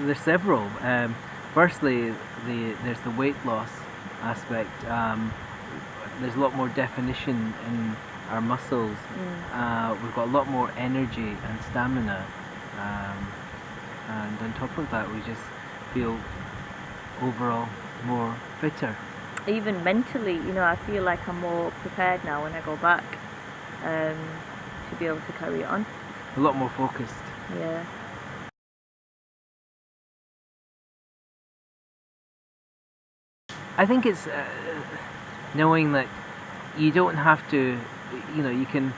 there's several. Firstly, there's the weight loss aspect. There's a lot more definition in our muscles. We've got a lot more energy and stamina, and on top of that, we just feel overall more fitter. Even mentally, I feel like I'm more prepared now when I go back to be able to carry it on. A lot more focused. Yeah. I think it's knowing that you don't have to, you can,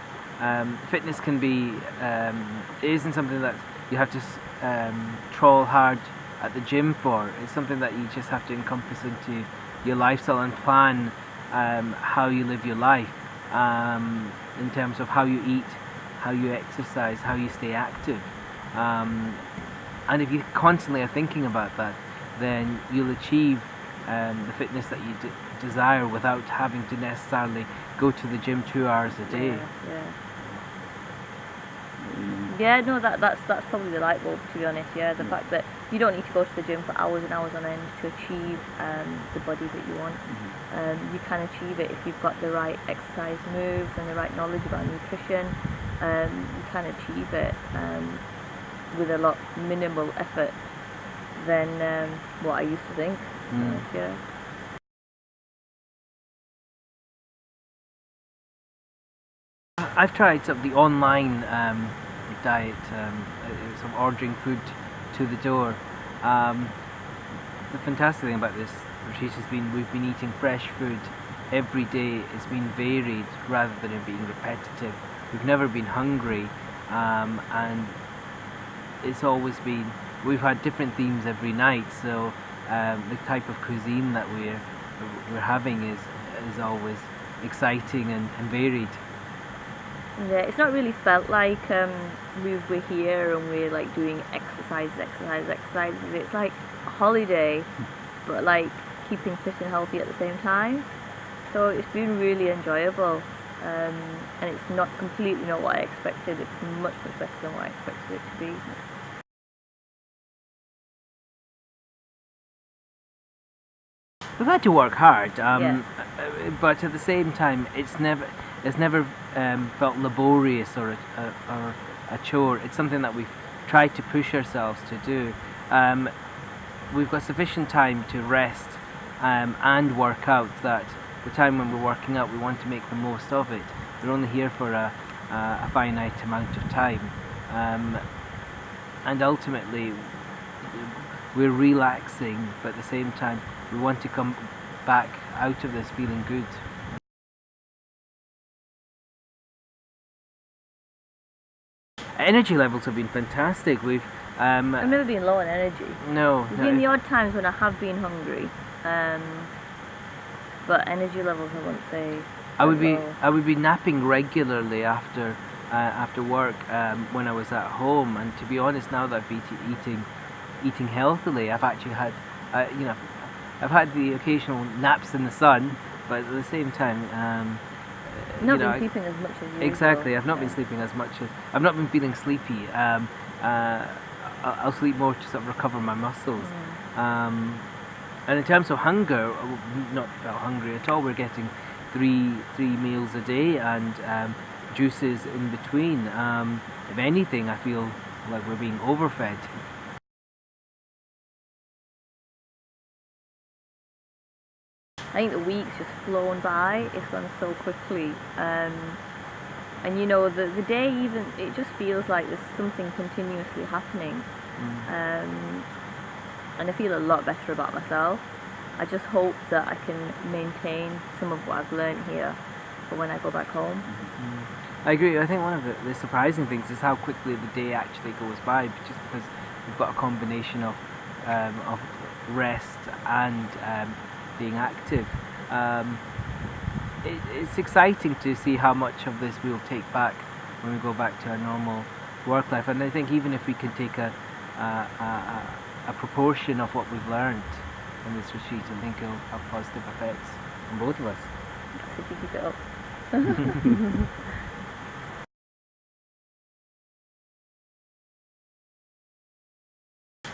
fitness can be, it isn't something that you have to trawl hard at the gym for. It's something that you just have to encompass into your lifestyle and plan how you live your life, in terms of how you eat, how you exercise, how you stay active. And if you constantly are thinking about that, then you'll achieve the fitness that you desire without having to necessarily go to the gym 2 hours a day. Yeah, no, that's probably the light bulb, to be honest. Yeah, the fact that you don't need to go to the gym for hours and hours on end to achieve the body that you want. You can achieve it if you've got the right exercise moves and the right knowledge about nutrition. You can achieve it with a lot minimal effort than what I used to think. Yeah. I've tried sort of the online diet, sort of ordering food to the door. The fantastic thing about this retreat has been we've been eating fresh food every day. It's been varied rather than it being repetitive. We've never been hungry, and it's always been, we've had different themes every night, so the type of cuisine that we're having is always exciting and varied. Yeah, it's not really felt like we're here and we're like doing exercises. It's like a holiday, but like keeping fit and healthy at the same time. So it's been really enjoyable, and it's not completely not what I expected. It's much better than what I expected it to be. We've had to work hard, Yeah. but at the same time, it's never felt laborious or a chore. It's something that we've tried to push ourselves to do. We've got sufficient time to rest and work out. That the time when we're working out, we want to make the most of it. We're only here for a finite amount of time, and ultimately we're relaxing, but at the same time we want to come back out of this feeling good. Energy levels have been fantastic. I've never been low on energy. No. There's been the odd times when I have been hungry, but energy levels, I wouldn't say. I would be napping regularly after work when I was at home, and to be honest, now that I've been eating healthily, I've actually had I've had the occasional naps in the sun, but at the same time, not been sleeping as much as usual. Exactly, I've not been sleeping as much as I've not been feeling sleepy. I'll sleep more to sort of recover my muscles. And in terms of hunger, I've not felt hungry at all. We're getting three meals a day and juices in between. If anything, I feel like we're being overfed. I think the week's just flown by. It's gone so quickly, and the day, even, it just feels like there's something continuously happening, and I feel a lot better about myself. I just hope that I can maintain some of what I've learned here for when I go back home. I agree. I think one of the surprising things is how quickly the day actually goes by, just because we've got a combination of rest and being active. It's exciting to see how much of this we'll take back when we go back to our normal work life, and I think even if we can take a proportion of what we've learned in this retreat, I think it'll have positive effects on both of us. That's if you keep it up.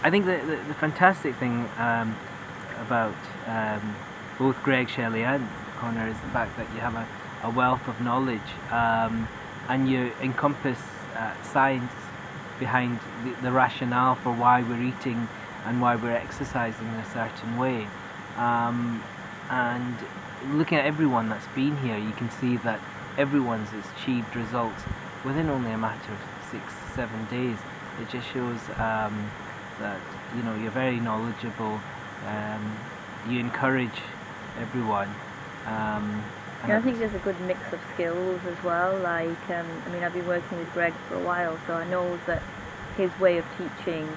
I think the fantastic thing about both Greg, Shelley and Connor is the fact that you have a wealth of knowledge, and you encompass science behind the rationale for why we're eating and why we're exercising in a certain way. And looking at everyone that's been here, you can see that everyone's achieved results within only a matter of 6-7 days. It just shows that you're very knowledgeable. You encourage everyone. Yeah, I think there's a good mix of skills as well. Like, I've been working with Greg for a while, so I know that his way of teaching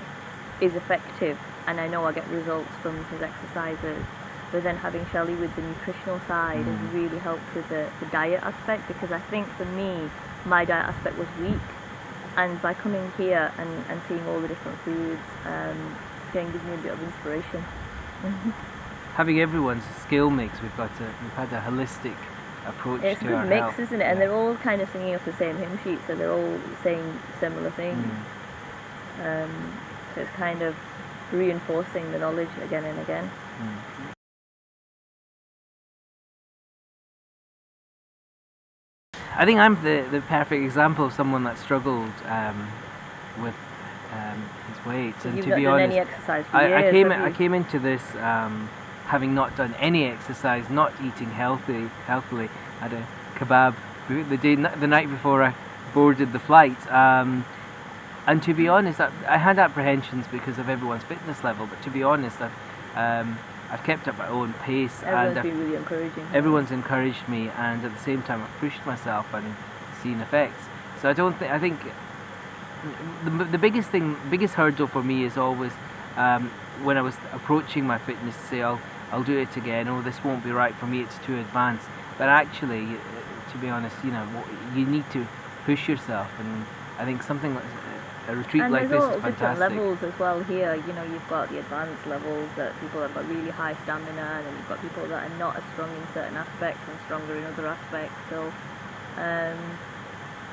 is effective, and I know I get results from his exercises. But then having Shelley with the nutritional side has really helped with the diet aspect, because I think for me, my diet aspect was weak. And by coming here and seeing all the different foods, it's going to give me a bit of inspiration. Having everyone's skill mix, we've had a holistic approach It's to a our good mix, health. isn't it? And they're all kind of singing off the same hymn sheet, so they're all saying similar things. So it's kind of reinforcing the knowledge again and again. I think I'm the perfect example of someone that struggled with his weight. So And you've to not be done honest, any exercise for I years, I came into this having not done any exercise, not eating healthily. Had a kebab the night before I boarded the flight. And to be honest, I had apprehensions because of everyone's fitness level. But to be honest, I've kept up my own pace. Everyone's been really encouraging. Everyone's encouraged me, and at the same time I've pushed myself and seen effects. So I think the biggest hurdle for me is always when I was approaching my fitness to say I'll do it again. Oh, this won't be right for me. It's too advanced. But actually, to be honest, you need to push yourself, and I think something like a retreat like this is fantastic. And there's all different levels as well here. You've got the advanced levels that people have got really high stamina, and then you've got people that are not as strong in certain aspects and stronger in other aspects. So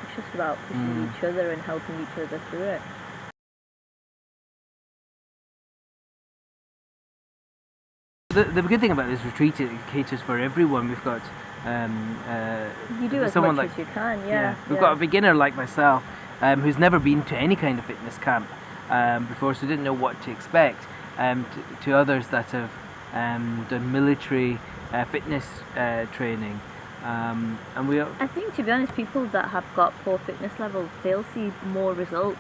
it's just about pushing each other and helping each other through it. The good thing about this retreat, it caters for everyone. We've got you do as someone much like as you can, yeah. We've got a beginner like myself who's never been to any kind of fitness camp before, so didn't know what to expect. To others that have done military fitness training, and I think, to be honest, people that have got poor fitness levels, they'll see more results.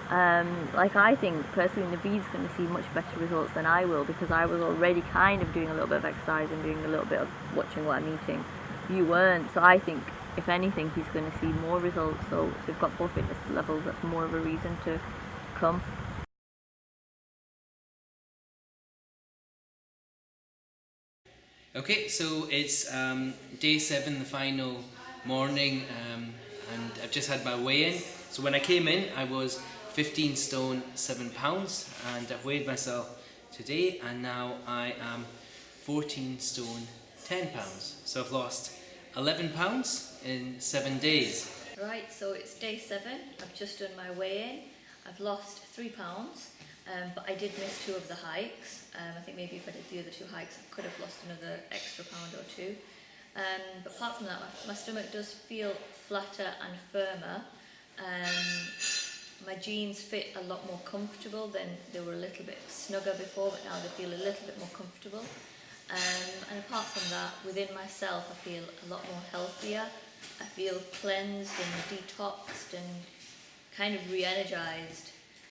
Like, I think personally Naveed's going to see much better results than I will, because I was already kind of doing a little bit of exercise and doing a little bit of watching what I'm eating. You weren't, so I think if anything he's going to see more results. So if they've got poor fitness levels, that's more of a reason to come. Okay, so it's day 7, the final morning, and I've just had my weigh-in. So when I came in, I was 15 stone 7 pounds, and I've weighed myself today, and now I am 14 stone 10 pounds. So I've lost 11 pounds in 7 days. Right, so it's day 7. I've just done my weigh-in. I've lost 3 pounds, but I did miss 2 of the hikes. I think maybe if I did the other 2 hikes, I could have lost another extra pound or 2. But apart from that, my stomach does feel flatter and firmer. My jeans fit a lot more comfortable than they were a little bit snugger before, but now they feel a little bit more comfortable. And apart from that, within myself, I feel a lot more healthier. I feel cleansed and detoxed and kind of re-energized.